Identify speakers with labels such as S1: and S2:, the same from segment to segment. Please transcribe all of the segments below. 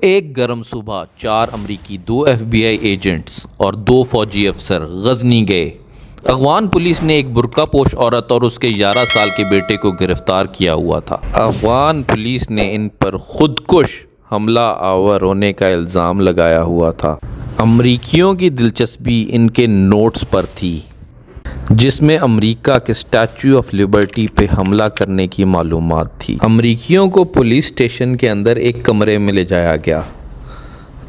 S1: ایک گرم صبح 4 امریکی 2 FBI ایجنٹس اور 2 فوجی افسر غزنی گئے۔ افغان پولیس نے ایک برقع پوش عورت اور اس کے 11 سال کے بیٹے کو گرفتار کیا ہوا تھا۔ افغان پولیس نے ان پر خودکش حملہ آور ہونے کا الزام لگایا ہوا تھا۔ امریکیوں کی دلچسپی ان کے نوٹس پر تھی، جس میں امریکہ کے اسٹیچو آف لبرٹی پہ حملہ کرنے کی معلومات تھی۔ امریکیوں کو پولیس اسٹیشن کے اندر ایک کمرے میں لے جایا گیا،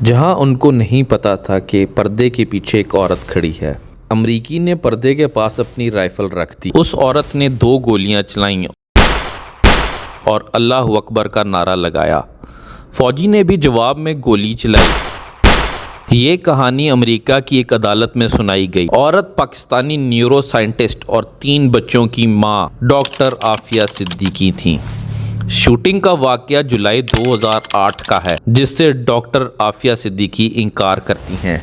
S1: جہاں ان کو نہیں پتا تھا کہ پردے کے پیچھے ایک عورت کھڑی ہے۔ امریکی نے پردے کے پاس اپنی رائفل رکھ دی۔ اس عورت نے 2 گولیاں چلائیں اور اللہ اکبر کا نعرہ لگایا۔ فوجی نے بھی جواب میں گولی چلائی۔ یہ کہانی امریکہ کی ایک عدالت میں سنائی گئی۔ عورت پاکستانی نیورو سائنٹسٹ اور 3 بچوں کی ماں ڈاکٹر عافیہ صدیقی تھیں۔ شوٹنگ کا واقعہ جولائی 2008 کا ہے، جس سے ڈاکٹر عافیہ صدیقی انکار کرتی ہیں۔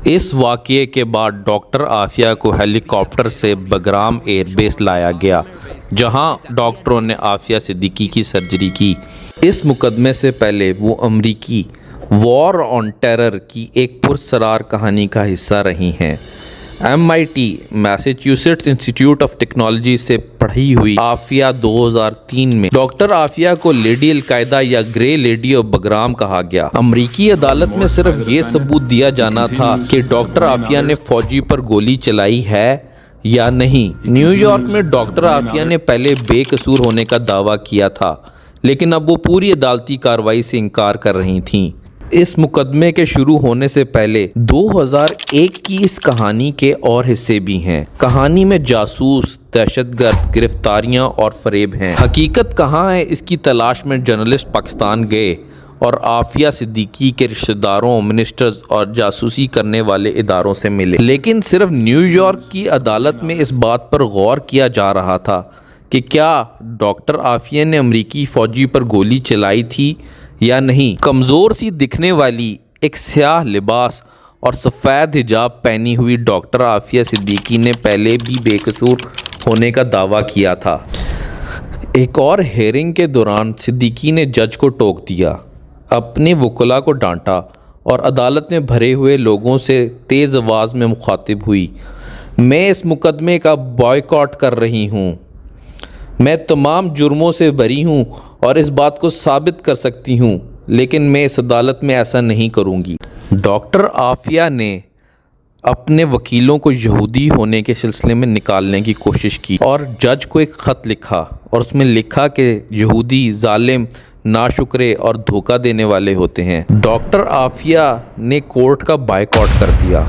S1: اس واقعے کے بعد ڈاکٹر عافیہ کو ہیلی کاپٹر سے بگرام ایئر بیس لایا گیا، جہاں ڈاکٹروں نے عافیہ صدیقی کی سرجری کی۔ اس مقدمے سے پہلے وہ امریکی وار آن ٹیرر کی ایک پراسرار کہانی کا حصہ رہی ہیں۔ MIT میساچیوسیٹس انسٹی ٹیوٹ آف ٹیکنالوجی سے پڑھی ہوئی عافیہ 2003 میں ڈاکٹر عافیہ کو لیڈی القاعدہ یا گرے لیڈی آف بگرام کہا گیا۔ امریکی عدالت میں صرف یہ ثبوت دیا جانا تھا کہ ڈاکٹر عافیہ نے فوجی پر گولی چلائی ہے یا نہیں۔ نیو یارک میں ڈاکٹر عافیہ نے پہلے بے قصور ہونے کا دعویٰ کیا تھا، لیکن اب وہ پوری عدالتی کارروائی سے انکار کر رہی تھیں۔ اس مقدمے کے شروع ہونے سے پہلے 2001 کی اس کہانی کے اور حصے بھی ہیں۔ کہانی میں جاسوس، دہشت گرد، گرفتاریاں اور فریب ہیں۔ حقیقت کہاں ہے، اس کی تلاش میں جرنلسٹ پاکستان گئے اور عافیہ صدیقی کے رشتہ داروں، منسٹرز اور جاسوسی کرنے والے اداروں سے ملے، لیکن صرف نیو یارک کی عدالت میں اس بات پر غور کیا جا رہا تھا کہ کیا ڈاکٹر عافیہ نے امریکی فوجی پر گولی چلائی تھی یا نہیں۔ کمزور سی دکھنے والی، ایک سیاہ لباس اور سفید حجاب پہنی ہوئی ڈاکٹر عافیہ صدیقی نے پہلے بھی بے قصور ہونے کا دعویٰ کیا تھا۔ ایک اور ہیئرنگ کے دوران صدیقی نے جج کو ٹوک دیا، اپنے وکلاء کو ڈانٹا اور عدالت میں بھرے ہوئے لوگوں سے تیز آواز میں مخاطب ہوئی، میں اس مقدمے کا بائیکاٹ کر رہی ہوں۔ میں تمام جرموں سے بری ہوں اور اس بات کو ثابت کر سکتی ہوں، لیکن میں اس عدالت میں ایسا نہیں کروں گی۔ ڈاکٹر عافیہ نے اپنے وکیلوں کو یہودی ہونے کے سلسلے میں نکالنے کی کوشش کی اور جج کو ایک خط لکھا اور اس میں لکھا کہ یہودی ظالم، ناشکرے اور دھوکہ دینے والے ہوتے ہیں۔ ڈاکٹر عافیہ نے کورٹ کا بائیکاٹ کر دیا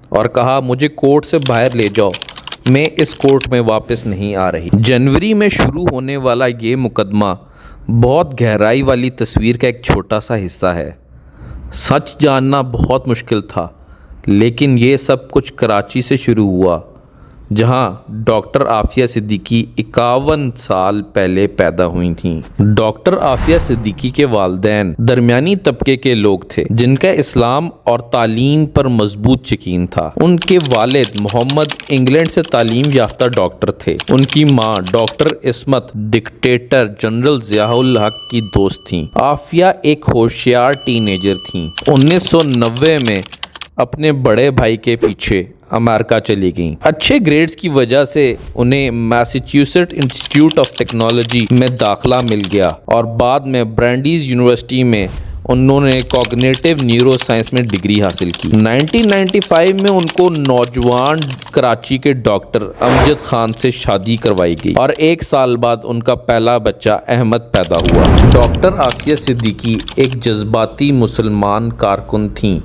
S1: اور کہا، مجھے کورٹ سے باہر لے جاؤ، میں اس کورٹ میں واپس نہیں آ رہی۔ جنوری میں شروع ہونے والا یہ مقدمہ بہت گہرائی والی تصویر کا ایک چھوٹا سا حصہ ہے۔ سچ جاننا بہت مشکل تھا، لیکن یہ سب کچھ کراچی سے شروع ہوا، جہاں ڈاکٹر عافیہ صدیقی 51 سال پہلے پیدا ہوئی تھیں۔ ڈاکٹر عافیہ صدیقی کے والدین درمیانی طبقے کے لوگ تھے، جن کا اسلام اور تعلیم پر مضبوط یقین تھا۔ ان کے والد محمد انگلینڈ سے تعلیم یافتہ ڈاکٹر تھے۔ ان کی ماں ڈاکٹر عصمت ڈکٹیٹر جنرل ضیاء الحق کی دوست تھیں۔ عافیہ ایک ہوشیار ٹین ایجر تھیں۔ 1990 میں اپنے بڑے بھائی کے پیچھے امریکہ چلی گئیں۔ اچھے گریڈز کی وجہ سے انہیں میساچیوسیٹس انسٹی ٹیوٹ آف ٹیکنالوجی میں داخلہ مل گیا اور بعد میں برینڈیز یونیورسٹی میں انہوں نے کوگنیٹو نیورو سائنس میں ڈگری حاصل کی۔ 1995 میں ان کو نوجوان کراچی کے ڈاکٹر امجد خان سے شادی کروائی گئی اور 1 سال بعد ان کا پہلا بچہ احمد پیدا ہوا۔ ڈاکٹر عافیہ صدیقی ایک جذباتی مسلمان کارکن تھیں۔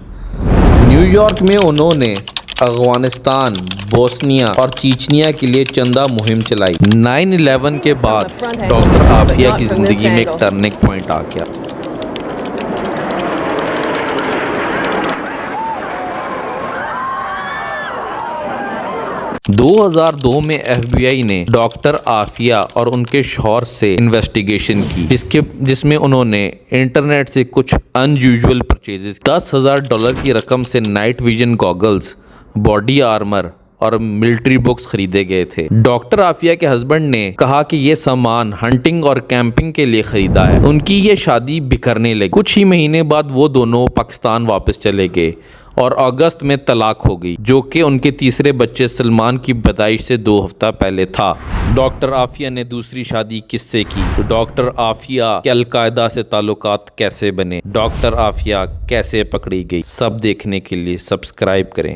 S1: نیو یارک میں انہوں نے افغانستان، بوسنیا اور چیچنیا کے لیے چندہ مہم چلائی۔ 9/11 کے بعد ڈاکٹر عافیہ کی زندگی میں ایک ٹرننگ پوائنٹ آ گیا۔ 2002 میں FBI نے ڈاکٹر عافیہ اور ان کے شوہر سے انویسٹیگیشن کی، جس میں انہوں نے انٹرنیٹ سے کچھ ان یوزول پرچیزز $10,000 کی رقم سے night vision goggles, body armour اور ملٹری بکس خریدے گئے تھے۔ ڈاکٹر عافیہ کے ہسبینڈ نے کہا کہ یہ سامان ہنٹنگ اور کیمپنگ کے لیے خریدا ہے۔ ان کی یہ شادی بکھرنے لگی۔ کچھ ہی مہینے بعد وہ دونوں پاکستان واپس چلے گئے اور اگست میں طلاق ہو گئی، جو کہ ان کے تیسرے بچے سلمان کی پیدائش سے 2 ہفتہ پہلے تھا۔ ڈاکٹر عافیہ نے دوسری شادی کس سے کی؟ ڈاکٹر عافیہ کے القاعدہ سے تعلقات کیسے بنے؟ ڈاکٹر عافیہ کیسے پکڑی گئی؟ سب دیکھنے کے لیے سبسکرائب کریں۔